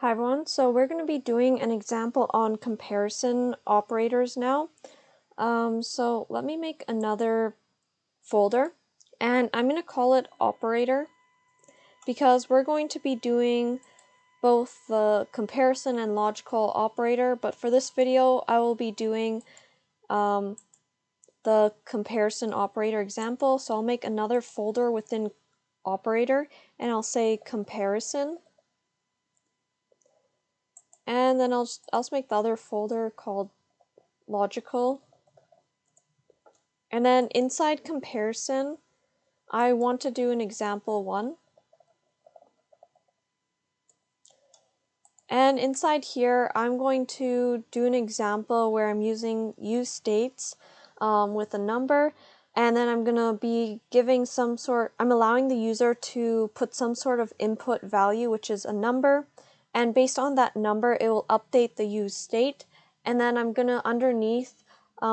Hi everyone, so we're going to be doing an example on comparison operators now. So let me make another folder and I'm going to call it operator because we're going to be doing both the comparison and logical operator, but for this video I will be doing the comparison operator example. So I'll make another folder within operator and I'll say comparison. And then I'll also make the other folder called logical. And then inside comparison, I want to do an example 1. And inside here, I'm going to do an example where I'm using useStates with a number. And then I'm going to be giving I'm allowing the user to put some sort of input value, which is a number. And based on that number, it will update the useState. And then I'm going to underneath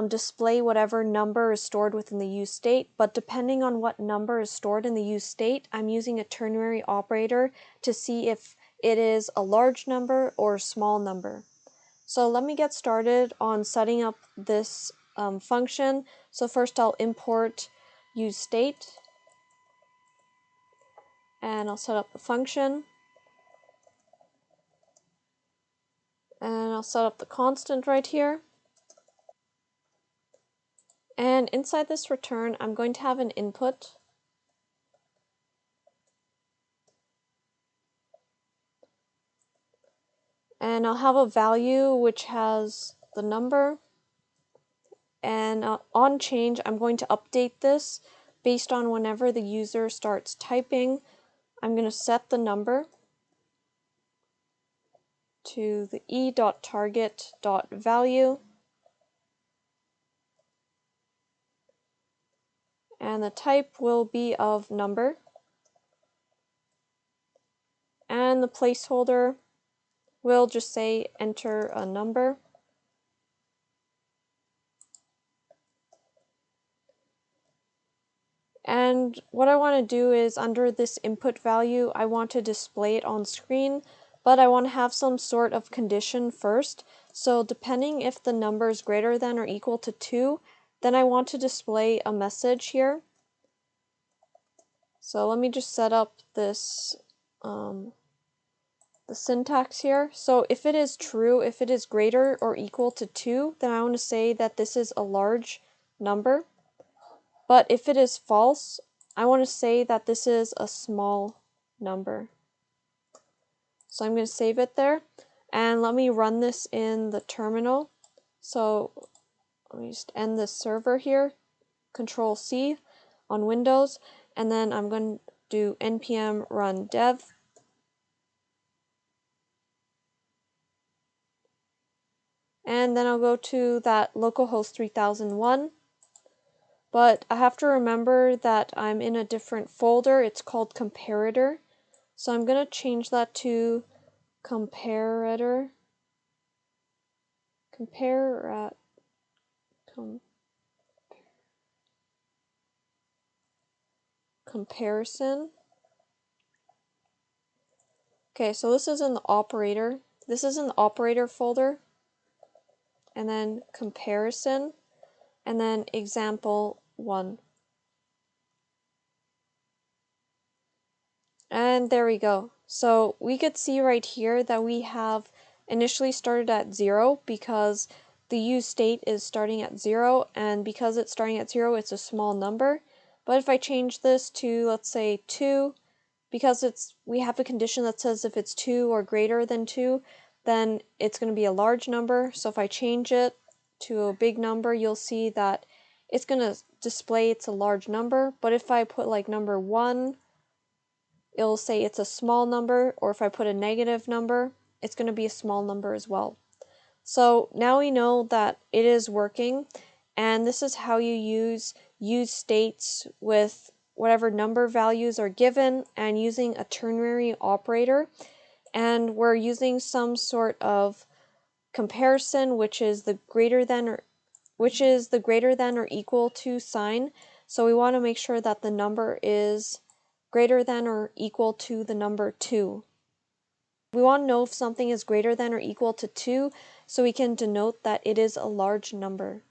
display whatever number is stored within the useState. But depending on what number is stored in the useState, I'm using a ternary operator to see if it is a large number or a small number. So let me get started on setting up this function. So first I'll import useState, and I'll set up the function, and I'll set up the constant right here. And inside this return, I'm going to have an input. And I'll have a value which has the number. And on change, I'm going to update this based on whenever the user starts typing. I'm going to set the number to the e.target.value. And the type will be of number. And the placeholder will just say enter a number. And what I want to do is under this input value, I want to display it on screen, but I want to have some sort of condition first. So depending if the number is greater than or equal to 2, then I want to display a message here. So let me just set up this the syntax here. So if it is true, if it is greater or equal to 2, then I want to say that this is a large number. But if it is false, I want to say that this is a small number. So I'm going to save it there. And let me run this in the terminal. So let me just end this server here. Control C on Windows. And then I'm going to do npm run dev. And then I'll go to that localhost 3001. But I have to remember that I'm in a different folder. It's called comparator. So I'm going to change that to comparator. Comparison. Okay, so this is in the operator. This is in the operator folder. And then comparison. And then example 1. And there we go. So we could see right here that we have initially started at 0 because the useState is starting at 0, and because it's starting at 0, it's a small number. But if I change this to, let's say, 2, because we have a condition that says if it's 2 or greater than 2, then it's going to be a large number. So if I change it to a big number, you'll see that it's going to display it's a large number. But if I put like number 1, it'll say it's a small number, or if I put a negative number, it's going to be a small number as well. So now we know that it is working, and this is how you use useStates with whatever number values are given and using a ternary operator. And we're using some sort of comparison, which is the greater than or equal to sign. So we want to make sure that the number is greater than or equal to the number 2. We want to know if something is greater than or equal to 2, so we can denote that it is a large number.